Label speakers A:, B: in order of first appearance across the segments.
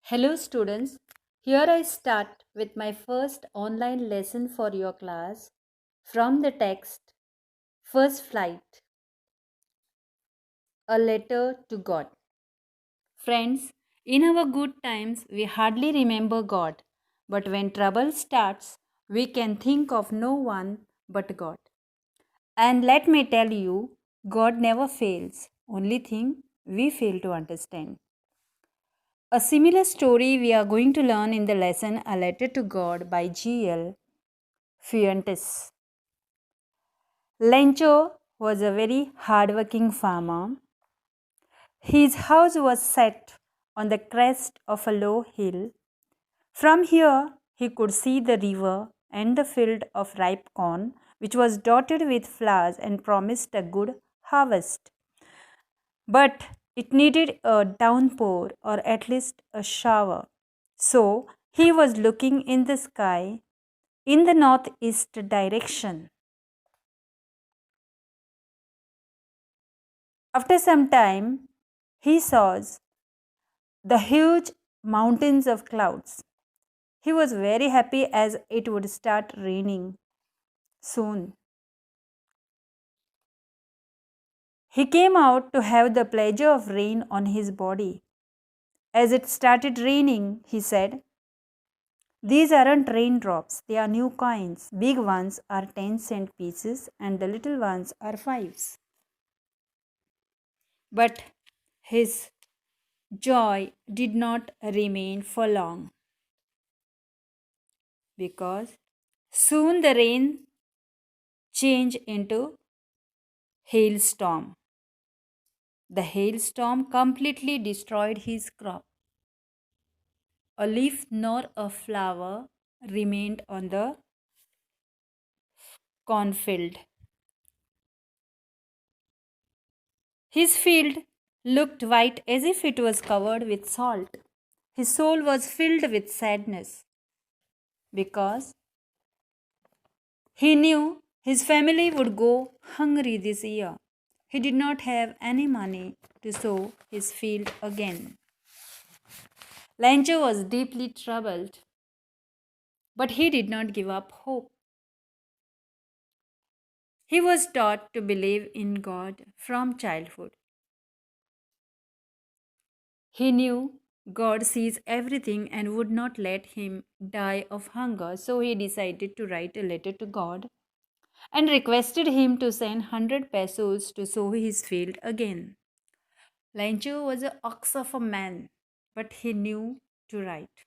A: Hello, students. Here I start with my first online lesson for your class from the text First Flight, a letter to God. Friends, in our good times, we hardly remember God, but when trouble starts, we can think of no one but God. And let me tell you, God never fails. Only thing we fail to understand. A similar story we are going to learn in the lesson A Letter to God by G.L. Fuentes. Lencho was a very hardworking farmer. His house was set on the crest of a low hill. From here, he could see the river and the field of ripe corn, which was dotted with flowers and promised a good harvest. But it needed a downpour or at least a shower. So he was looking in the sky in the northeast direction. After some time, he saw the huge mountains of clouds. He was very happy as it would start raining soon. He came out to have the pleasure of rain on his body. As it started raining, he said, "These aren't raindrops, they are new coins. Big ones are 10-cent pieces and the little ones are fives." But his joy did not remain for long because soon the rain changed into hailstorm. The hailstorm completely destroyed his crop. A leaf nor a flower remained on the cornfield. His field looked white as if it was covered with salt. His soul was filled with sadness because he knew his family would go hungry this year. He did not have any money to sow his field again. Lancho was deeply troubled, but he did not give up hope. He was taught to believe in God from childhood. He knew God sees everything and would not let him die of hunger, so he decided to write a letter to God and requested him to send 100 pesos to sow his field again. Lancho was an ox of a man, but he knew to write.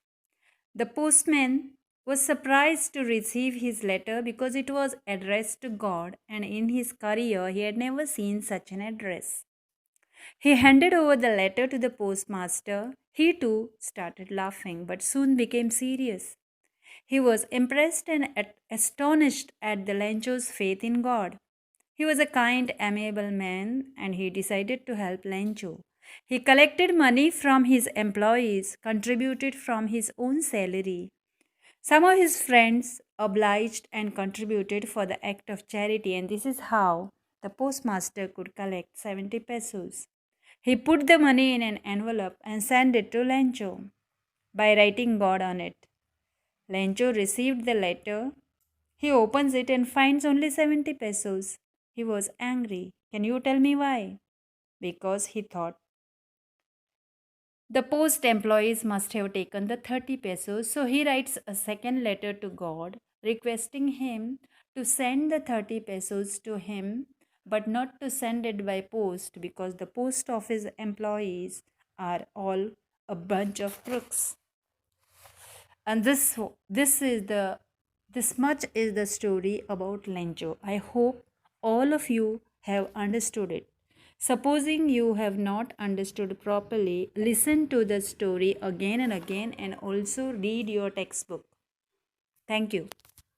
A: The postman was surprised to receive his letter because it was addressed to God, and in his career he had never seen such an address. He handed over the letter to the postmaster. He too started laughing, but soon became serious. He was impressed and astonished at the Lencho's faith in God. He was a kind, amiable man, and he decided to help Lencho. He collected money from his employees, contributed from his own salary. Some of his friends obliged and contributed for the act of charity, and this is how the postmaster could collect 70 pesos. He put the money in an envelope and sent it to Lencho by writing God on it. Lencho received the letter. He opens it and finds only 70 pesos. He was angry. Can you tell me why? Because he thought the post employees must have taken the 30 pesos, so he writes a second letter to God requesting him to send the 30 pesos to him but not to send it by post because the post office employees are all a bunch of crooks. And this much is the story about Lencho. I hope all of you have understood it. Supposing you have not understood properly, listen to the story again and again and also read your textbook. Thank you.